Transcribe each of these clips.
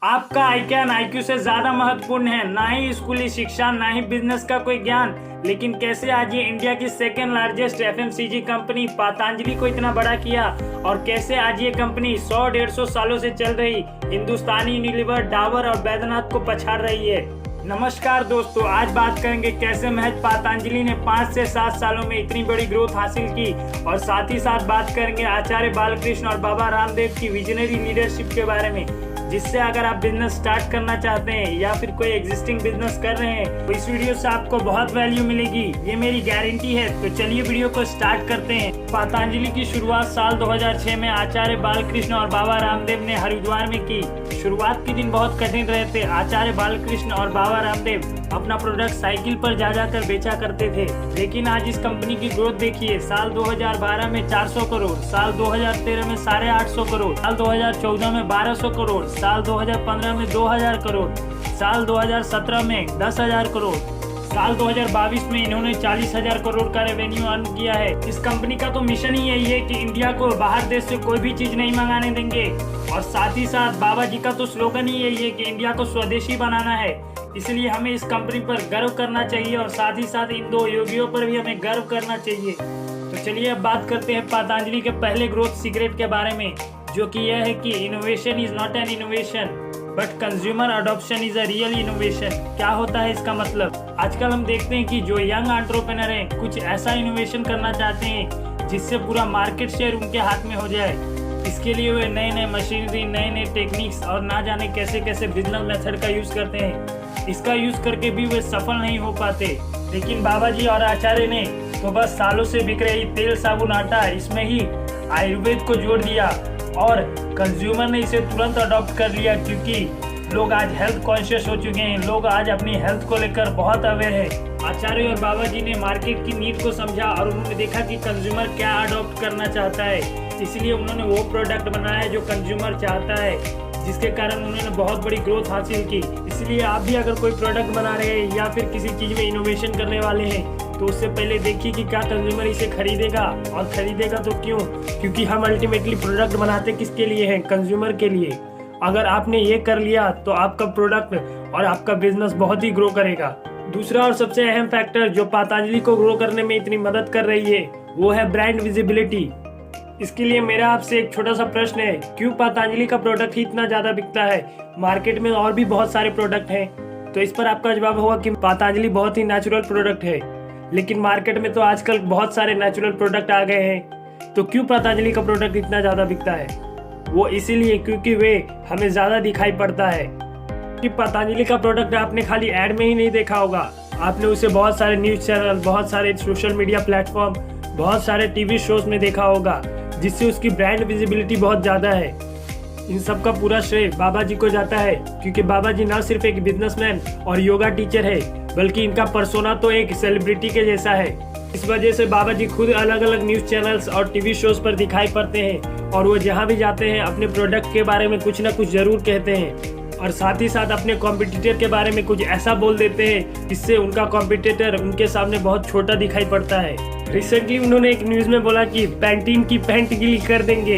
आपका IQ IQ से ज्यादा महत्वपूर्ण है, ना ही स्कूली शिक्षा, ना ही बिजनेस का कोई ज्ञान। लेकिन कैसे आज ये इंडिया की second largest FMCG company Patanjali को इतना बड़ा किया, और कैसे आज ये कंपनी 100-150 सालों से चल रही हिंदुस्तानी यूनिलीवर, डाबर और बैद्यनाथ को पछाड़ रही है। नमस्कार दोस्तों, आज बात करेंगे कैसे महज पतंजलि ने 5 से 7 सालों में इतनी बड़ी ग्रोथ हासिल की, और साथ ही साथ बात करेंगे आचार्य बालकृष्ण और बाबा रामदेव की विजनरी लीडरशिप के बारे में, जिससे अगर आप बिजनेस स्टार्ट करना चाहते हैं या फिर कोई एग्जिस्टिंग बिजनेस कर रहे हैं तो इस वीडियो से आपको बहुत वैल्यू मिलेगी, ये मेरी गारंटी है। तो चलिए वीडियो को स्टार्ट करते हैं। पतंजलि की शुरुआत साल 2006 में आचार्य बालकृष्ण और बाबा रामदेव ने हरिद्वार में की। शुरुआत के दिन बहुत कठिन रहे थे। आचार्य बालकृष्ण और बाबा रामदेव अपना प्रोडक्ट साइकिल पर जा जाकर बेचा करते थे, लेकिन आज इस कंपनी की ग्रोथ देखिए। साल 2012 में 400 करोड़, साल 2013 में 850 करोड़, साल 2014 में 1200 करोड़, साल 2015 में 2000 करोड़, साल 2017 में 10,000 करोड़, साल 2022 में इन्होंने 40,000 करोड़ का रेवेन्यू अर्न किया है। इस कंपनी का तो मिशन ही यही है कि इंडिया को बाहर देश से कोई भी चीज नहीं मंगाने देंगे, और साथ ही साथ बाबा जी का तो स्लोगन ही यही है कि इंडिया को स्वदेशी बनाना है। इसलिए हमें इस कंपनी पर गर्व करना चाहिए, और साथ ही साथ इन दो योगियों पर भी हमें गर्व करना चाहिए। तो चलिए अब बात करते हैं पतंजलि के पहले ग्रोथ सीक्रेट के बारे में, जो कि यह है कि innovation is not an innovation but consumer adoption is a real innovation. क्या होता है इसका मतलब? आजकल हम देखते हैं कि जो यंग एंटरप्रेन्योर हैं कुछ ऐसा इनोवेशन करना चाहते हैं जिससे पूरा मार्केट शेयर उनके हाथ में हो जाए। इसके लिए वे नए नए मशीनरी, नए नए टेक्निक्स और ना जाने कैसे कैसे बिजनेस मेथड का यूज करते हैं। इसका यूज करके भी वे सफल नहीं हो पाते। लेकिन बाबा जी और आचार्य ने तो बस सालों से बिक रही तेल, साबुन, आटा, इसमें ही आयुर्वेद को जोड़ दिया, और कंज्यूमर ने इसे तुरंत अडॉप्ट कर लिया, क्योंकि लोग आज हेल्थ कॉन्शियस हो चुके हैं। लोग आज अपनी हेल्थ को लेकर बहुत अवेयर है। आचार्य और बाबा जी ने मार्केट की नीड को समझा, और उन्होंने देखा कि कंज्यूमर क्या अडॉप्ट करना चाहता है। इसलिए उन्होंने वो प्रोडक्ट बनाया जो कंज्यूमर चाहता है, जिसके कारण उन्होंने बहुत बड़ी ग्रोथ हासिल की। इसलिए आप भी अगर कोई प्रोडक्ट बना रहे हैं या फिर किसी चीज में इनोवेशन करने वाले हैं तो उससे पहले देखिए कि क्या कंज्यूमर इसे खरीदेगा, और खरीदेगा तो क्यों? क्योंकि हम अल्टीमेटली प्रोडक्ट बनाते किसके लिए हैं? कंज्यूमर के लिए। अगर आपने ये कर लिया तो आपका प्रोडक्ट और आपका बिजनेस बहुत ही ग्रो करेगा। दूसरा और सबसे अहम फैक्टर जो पतंजलि को ग्रो करने में इतनी मदद कर रही है वो है ब्रांड विजिबिलिटी। इसके लिए मेरा आपसे एक छोटा सा प्रश्न है, क्यों पतंजलि का प्रोडक्ट ही इतना ज्यादा बिकता है? मार्केट में और भी बहुत सारे प्रोडक्ट हैं। तो इस पर आपका जवाब होगा कि पतंजलि बहुत ही नेचुरल प्रोडक्ट है, लेकिन मार्केट में तो आजकल बहुत सारे नेचुरल प्रोडक्ट आ गए हैं। तो क्यों पतंजलि का प्रोडक्ट इतना ज्यादा बिकता है? वो इसीलिए क्योंकि वे हमें ज्यादा दिखाई पड़ता है। कि पतंजलि का प्रोडक्ट आपने खाली एड में ही नहीं देखा होगा, आपने उसे बहुत सारे न्यूज चैनल, बहुत सारे सोशल मीडिया प्लेटफॉर्म, बहुत सारे टीवी शोज में देखा होगा, जिससे उसकी ब्रांड विजिबिलिटी बहुत ज्यादा है। इन सब का पूरा श्रेय बाबा जी को जाता है, क्योंकि बाबा जी न सिर्फ एक बिजनेसमैन और योगा टीचर है, बल्कि इनका पर्सोना तो एक सेलिब्रिटी के जैसा है। इस वजह से बाबा जी खुद अलग अलग न्यूज चैनल्स और टीवी शोज पर दिखाई पड़ते हैं, और वो जहाँ भी जाते हैं अपने प्रोडक्ट के बारे में कुछ ना कुछ जरूर कहते हैं, और साथ ही साथ अपने कॉम्पिटिटर के बारे में कुछ ऐसा बोल देते हैं जिससे उनका कॉम्पिटिटर उनके सामने बहुत छोटा दिखाई पड़ता है। रिसेंटली उन्होंने एक न्यूज में बोला कि पैंटीन की पैंट गीली कर देंगे,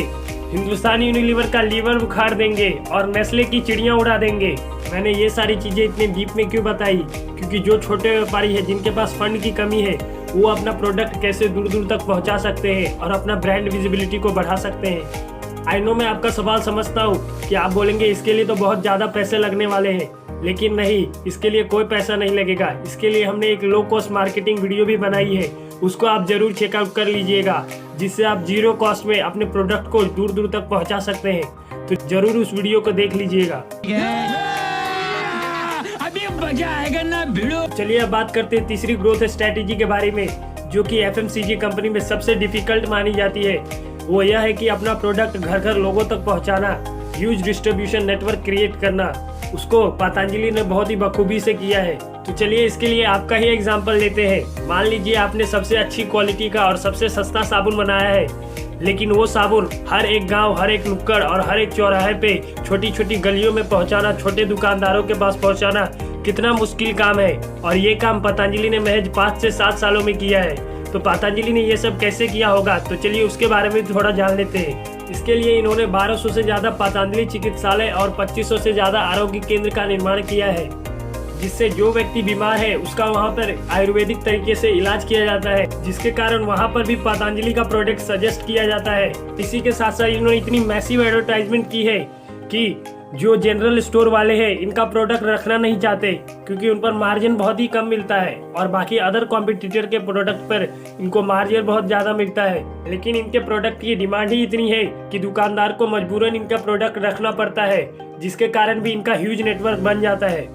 हिंदुस्तानी यूनिलीवर का लीवर उखाड़ देंगे, और नेस्ले की चिड़ियां उड़ा देंगे। मैंने ये सारी चीजें इतने डीप में क्यों बताई? क्योंकि जो छोटे व्यापारी है, जिनके पास फंड की कमी है, वो अपना प्रोडक्ट कैसे दूर दूर तक पहुंचा सकते हैं और अपना ब्रांड विजिबिलिटी को बढ़ा सकते हैं। आई नो मैं आपका सवाल समझता हूँ कि आप बोलेंगे इसके लिए तो बहुत ज्यादा पैसे लगने वाले हैं, लेकिन नहीं, इसके लिए कोई पैसा नहीं लगेगा। इसके लिए हमने एक लो कॉस्ट मार्केटिंग वीडियो भी बनाई है, उसको आप जरूर चेकआउट कर लीजिएगा, जिससे आप जीरो कॉस्ट में अपने प्रोडक्ट को दूर दूर तक पहुंचा सकते हैं। तो जरूर उस वीडियो को देख लीजिएगा। अभी मजा आएगा ना भिड़ो। चलिए अब बात करते हैं तीसरी ग्रोथ स्ट्रेटेजी के बारे में, जो कि एफएमसीजी कंपनी में सबसे डिफिकल्ट मानी जाती है। वो यह है कि अपना प्रोडक्ट घर घर लोगों तक पहुंचाना, ह्यूज डिस्ट्रीब्यूशन नेटवर्क क्रिएट करना। उसको पतंजलि ने बहुत ही बखूबी से किया है। तो चलिए इसके लिए आपका ही एग्जांपल लेते हैं। मान लीजिए आपने सबसे अच्छी क्वालिटी का और सबसे सस्ता साबुन बनाया है, लेकिन वो साबुन हर एक गांव, हर एक नुक्कड़ और हर एक चौराहे पे, छोटी छोटी गलियों में पहुंचाना, छोटे दुकानदारों के पास पहुंचाना कितना मुश्किल काम है, और ये काम पतंजलि ने महज 5 से 7 सालों में किया है। तो पतंजलि ने ये सब कैसे किया होगा? तो चलिए उसके बारे में थोड़ा जान लेते हैं। इसके लिए इन्होंने 1200 से ज़्यादा पतंजलि चिकित्सालय और 2500 से ज़्यादा आरोग्य केंद्र का निर्माण किया है, जिससे जो व्यक्ति बीमार है उसका वहाँ पर आयुर्वेदिक तरीके से इलाज किया जाता है, जिसके कारण वहाँ पर भी पतंजलि का प्रोडक्ट सजेस्ट किया जाता है। इसी के साथ साथ इन्होंने इतनी मैसिव एडवर्टाइजमेंट की है कि जो जनरल स्टोर वाले हैं इनका प्रोडक्ट रखना नहीं चाहते, क्योंकि उन पर मार्जिन बहुत ही कम मिलता है और बाकी अदर कॉम्पिटिटर के प्रोडक्ट पर इनको मार्जिन बहुत ज़्यादा मिलता है। लेकिन इनके प्रोडक्ट की डिमांड ही इतनी है कि दुकानदार को मजबूरन इनका प्रोडक्ट रखना पड़ता है, जिसके कारण भी इनका ह्यूज नेटवर्क बन जाता है।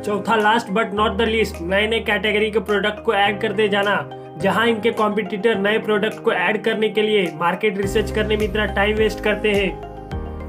चौथा, last but not the least, नए नए कैटेगरी के प्रोडक्ट को ऐड करते जाना। जहां इनके कॉम्पिटिटर नए प्रोडक्ट को ऐड करने के लिए मार्केट रिसर्च करने में इतना टाइम वेस्ट करते हैं,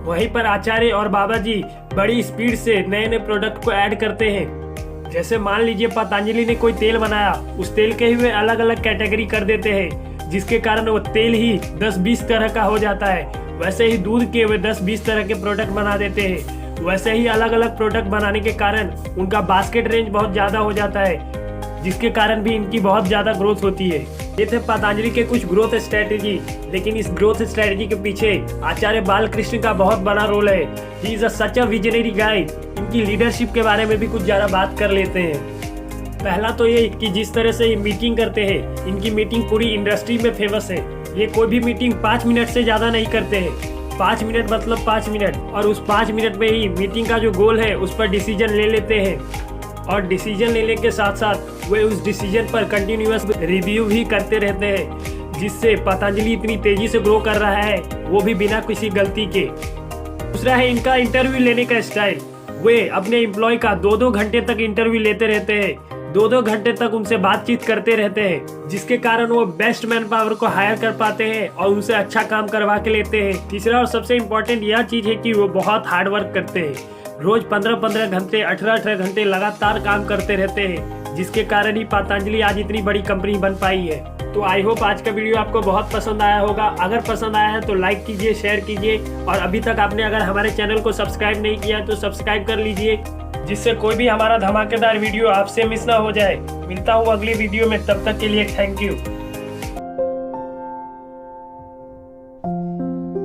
वहीं पर आचार्य और बाबा जी बड़ी स्पीड से नए नए प्रोडक्ट को ऐड करते हैं। जैसे मान लीजिए पतंजलि ने कोई तेल बनाया, उस तेल के ही वे अलग अलग कैटेगरी कर देते हैं, जिसके कारण वो तेल ही 10-20 तरह का हो जाता है। वैसे ही दूध के वे 10-20 तरह के प्रोडक्ट बना देते हैं। वैसे ही अलग अलग प्रोडक्ट बनाने के कारण उनका बास्केट रेंज बहुत ज़्यादा हो जाता है, जिसके कारण भी इनकी बहुत ज़्यादा ग्रोथ होती है। ये थे पतंजलि के कुछ ग्रोथ स्ट्रेटेजी, लेकिन इस ग्रोथ स्ट्रेटेजी के पीछे आचार्य बालकृष्ण का बहुत बड़ा रोल है। He is such a visionary guy. इनकी लीडरशिप के बारे में भी कुछ ज़्यादा बात कर लेते हैं। पहला तो ये कि जिस तरह से ये मीटिंग करते हैं, इनकी मीटिंग पूरी इंडस्ट्री में फेमस है। ये कोई भी मीटिंग 5 मिनट से ज़्यादा नहीं करते हैं। 5 मिनट मतलब 5 मिनट, और उस 5 मिनट में ही मीटिंग का जो गोल है उस पर डिसीजन ले लेते हैं, और डिसीजन लेने के साथ साथ वे उस डिसीजन पर कंटिन्यूअस रिव्यू भी करते रहते हैं, जिससे पतंजलि इतनी तेजी से ग्रो कर रहा है, वो भी बिना किसी गलती के। दूसरा है इनका इंटरव्यू लेने का स्टाइल। वे अपने एम्प्लॉय का 2-2 घंटे तक इंटरव्यू लेते रहते हैं, 2-2 घंटे तक उनसे बातचीत करते रहते हैं, जिसके कारण वो बेस्ट मैन पावर को हायर कर पाते हैं और उनसे अच्छा काम करवा के लेते हैं। तीसरा और सबसे इम्पोर्टेंट यह चीज़ है कि वो बहुत हार्ड वर्क करते हैं। रोज 15-15 घंटे, 18-18 घंटे लगातार काम करते रहते हैं, जिसके कारण ही पतंजलि आज इतनी बड़ी कंपनी बन पाई है। तो आई होप आज का वीडियो आपको बहुत पसंद आया होगा। अगर पसंद आया है तो लाइक कीजिए, शेयर कीजिए, और अभी तक आपने अगर हमारे चैनल को सब्सक्राइब नहीं किया है तो सब्सक्राइब कर लीजिए, जिससे कोई भी हमारा धमाकेदार वीडियो आपसे मिस ना हो जाए। मिलता हूँ अगली वीडियो में, तब तक के लिए थैंक यू।